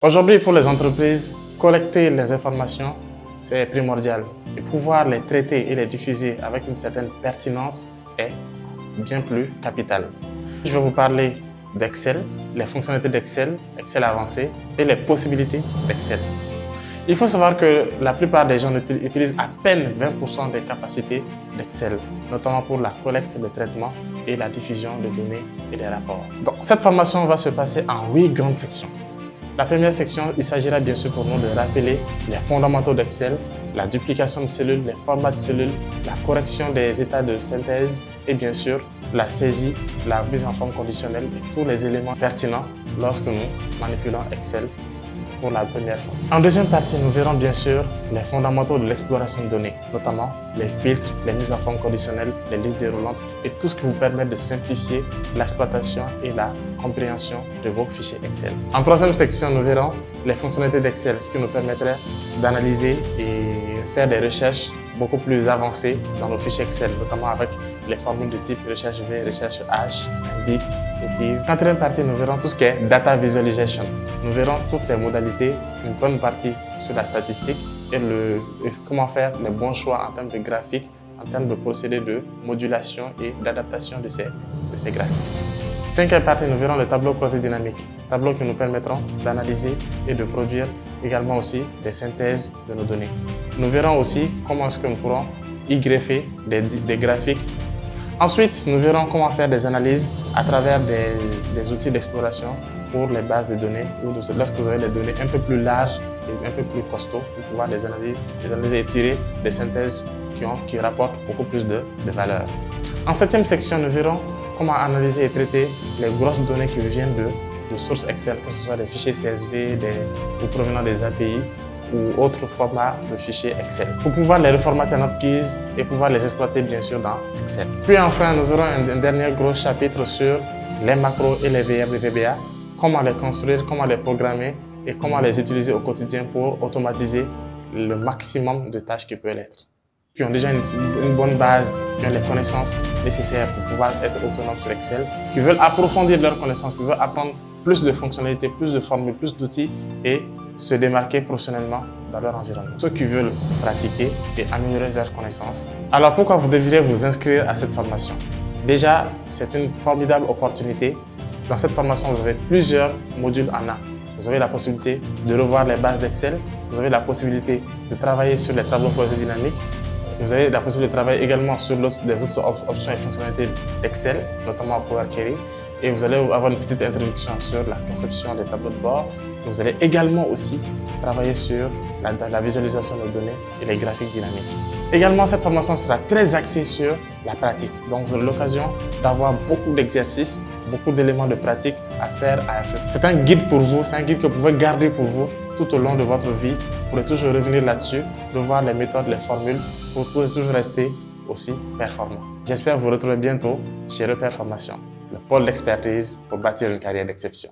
Aujourd'hui, pour les entreprises, collecter les informations, c'est primordial. Et pouvoir les traiter et les diffuser avec une certaine pertinence est bien plus capital. Je vais vous parler d'Excel, les fonctionnalités d'Excel, Excel avancé et les possibilités d'Excel. Il faut savoir que la plupart des gens utilisent à peine 20% des capacités d'Excel, notamment pour la collecte, le traitement et la diffusion de données et des rapports. Donc, cette formation va se passer en 8 grandes sections. La première section, il s'agira bien sûr pour nous de rappeler les fondamentaux d'Excel, la duplication de cellules, les formats de cellules, la correction des états de synthèse et bien sûr la saisie, la mise en forme conditionnelle et tous les éléments pertinents lorsque nous manipulons Excel pour la première fois. En deuxième partie, nous verrons bien sûr les fondamentaux de l'exploration de données, notamment les filtres, les mises en forme conditionnelles, les listes déroulantes et tout ce qui vous permet de simplifier l'exploitation et la compréhension de vos fichiers Excel. En troisième section, nous verrons les fonctionnalités d'Excel, ce qui nous permettrait d'analyser et faire des recherches beaucoup plus avancées dans nos fichiers Excel, notamment avec les formules de type recherche V, recherche H, index, et quatrième partie, nous verrons tout ce qui est data visualization. Nous verrons toutes les modalités, une bonne partie sur la statistique et comment faire les bons choix en termes de graphiques, en termes de procédés de modulation et d'adaptation de ces graphiques. Cinquième partie, nous verrons le tableau croisé dynamique, tableau qui nous permettront d'analyser et de produire également aussi des synthèses de nos données. Nous verrons aussi comment est-ce que nous pourrons y greffer des graphiques. Ensuite, nous verrons comment faire des analyses à travers des outils d'exploration pour les bases de données ou lorsque vous avez des données un peu plus larges et un peu plus costauds pour pouvoir les analyser et tirer des synthèses qui rapportent beaucoup plus de valeur. En septième section, nous verrons comment analyser et traiter les grosses données qui viennent de sources Excel, que ce soit des fichiers CSV ou provenant des API ou autres formats de fichiers Excel, pour pouvoir les reformater à notre guise et pouvoir les exploiter bien sûr dans Excel. Puis enfin, nous aurons un dernier gros chapitre sur les macros et les VM et VBA, comment les construire, comment les programmer et comment les utiliser au quotidien pour automatiser le maximum de tâches qui peuvent l'être. Qui ont déjà une bonne base, qui ont les connaissances nécessaires pour pouvoir être autonomes sur Excel, qui veulent approfondir leurs connaissances, qui veulent apprendre plus de fonctionnalités, plus de formules, plus d'outils et se démarquer professionnellement dans leur environnement. Ceux qui veulent pratiquer et améliorer leurs connaissances. Alors pourquoi vous devriez vous inscrire à cette formation? Déjà, c'est une formidable opportunité. Dans cette formation, vous avez plusieurs modules en un. Vous avez la possibilité de revoir les bases d'Excel, vous avez la possibilité de travailler sur les tableaux croisés dynamiques, vous avez la possibilité de travailler également sur les autres options et fonctionnalités d'Excel, notamment Power Query. Et vous allez avoir une petite introduction sur la conception des tableaux de bord. Vous allez également aussi travailler sur la visualisation de données et les graphiques dynamiques. Également, cette formation sera très axée sur la pratique. Donc, vous aurez l'occasion d'avoir beaucoup d'exercices, beaucoup d'éléments de pratique à faire à effet. C'est un guide pour vous, c'est un guide que vous pouvez garder pour vous tout au long de votre vie. Vous pourrez toujours revenir là-dessus, revoir les méthodes, les formules, pour toujours rester aussi performant. J'espère vous retrouver bientôt chez Repère Formation, le pôle d'expertise pour bâtir une carrière d'exception.